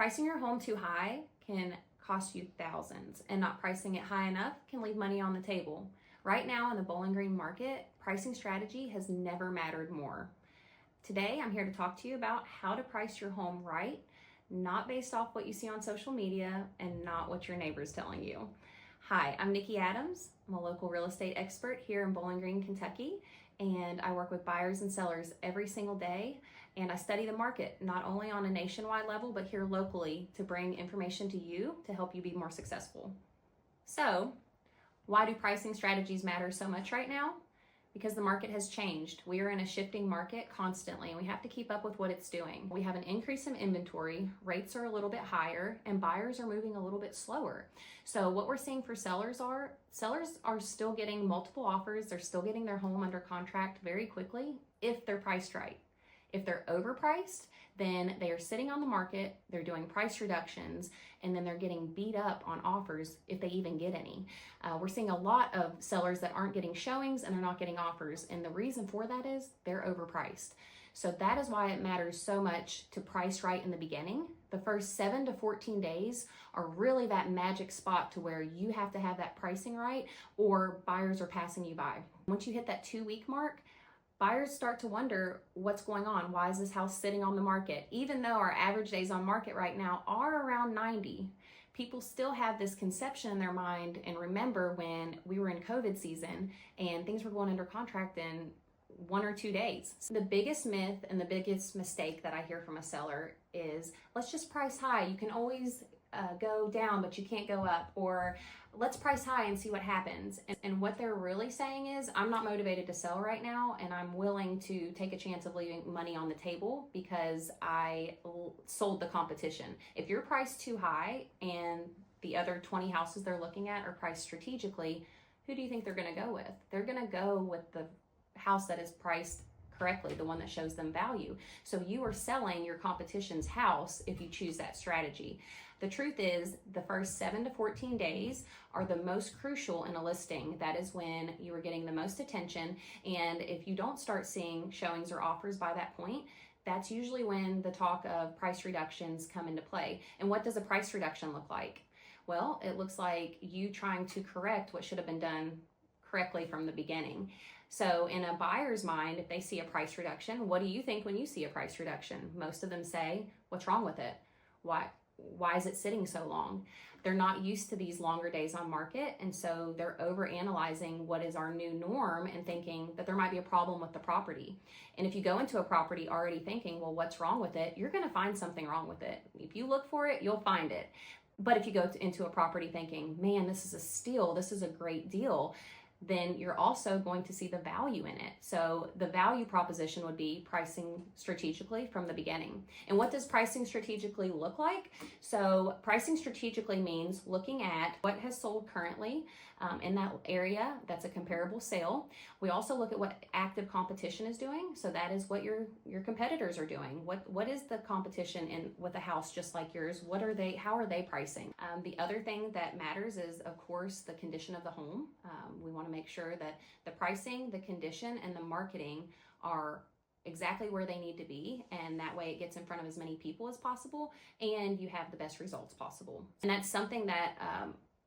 Pricing your home too high can cost you thousands, and not pricing it high enough can leave money on the table. Right now in the Bowling Green market, pricing strategy has never mattered more. Today, I'm here to talk to you about how to price your home right, not based off what you see on social media and not what your neighbor's telling you. Hi, I'm Nikki Adams. I'm a local real estate expert here in Bowling Green, Kentucky, and I work with buyers and sellers every single day. And I study the market, not only on a nationwide level, but here locally to bring information to you to help you be more successful. So, why do pricing strategies matter so much right now? Because the market has changed. We are in a shifting market constantly, and we have to keep up with what it's doing. We have an increase in inventory, rates are a little bit higher, and buyers are moving a little bit slower. So what we're seeing for sellers are still getting multiple offers. They're still getting their home under contract very quickly if they're priced right. If they're overpriced, then they are sitting on the market, they're doing price reductions, and then they're getting beat up on offers if they even get any. We're seeing a lot of sellers that aren't getting showings and they're not getting offers, and the reason for that is they're overpriced. So that is why it matters so much to price right in the beginning. The first 7 to 14 days are really that magic spot to where you have to have that pricing right or buyers are passing you by. Once you hit that 2-week mark, buyers start to wonder what's going on. Why is this house sitting on the market? Even though our average days on market right now are around 90, people still have this conception in their mind and remember when we were in COVID season and things were going under contract in 1 or 2 days. So the biggest myth and the biggest mistake that I hear from a seller is, let's just price high. You can always go down, but you can't go up, or let's price high and see what happens. And what they're really saying is, I'm not motivated to sell right now, and I'm willing to take a chance of leaving money on the table because I sold the competition. If you're priced too high and the other 20 houses they're looking at are priced strategically, who do you think they're going to go with? They're going to go with the house that is priced correctly, the one that shows them value. So you are selling your competition's house if you choose that strategy. The truth is, the first 7 to 14 days are the most crucial in a listing. That is when you are getting the most attention. And if you don't start seeing showings or offers by that point, that's usually when the talk of price reductions come into play. And what does a price reduction look like? Well, it looks like you trying to correct what should have been done correctly from the beginning. So in a buyer's mind, if they see a price reduction, what do you think when you see a price reduction? Most of them say, what's wrong with it? Why is it sitting so long? They're not used to these longer days on market, and so they're overanalyzing what is our new norm and thinking that there might be a problem with the property. And if you go into a property already thinking, well, what's wrong with it? You're going to find something wrong with it. If you look for it, you'll find it. But if you go into a property thinking, man, this is a steal, this is a great deal, then you're also going to see the value in it. So the value proposition would be pricing strategically from the beginning. And what does pricing strategically look like? So pricing strategically means looking at what has sold currently in that area. That's a comparable sale. We also look at what active competition is doing. So that is what your competitors are doing. What is the competition in with a house just like yours? How are they pricing? The other thing that matters is, of course, the condition of the home. We want to make sure that the pricing, the condition, and the marketing are exactly where they need to be, and that way it gets in front of as many people as possible and you have the best results possible. And that's something that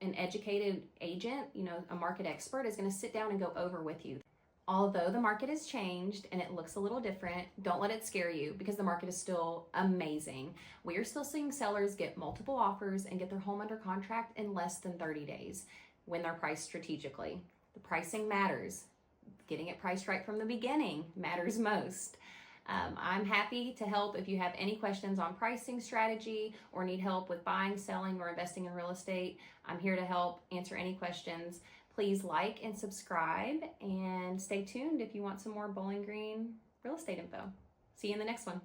an educated agent, a market expert, is going to sit down and go over with you. Although the market has changed and it looks a little different, don't let it scare you because the market is still amazing. We are still seeing sellers get multiple offers and get their home under contract in less than 30 days when they're priced strategically. The pricing matters. Getting it priced right from the beginning matters most. I'm happy to help if you have any questions on pricing strategy or need help with buying, selling, or investing in real estate. I'm here to help answer any questions. Please like and subscribe and stay tuned if you want some more Bowling Green real estate info. See you in the next one.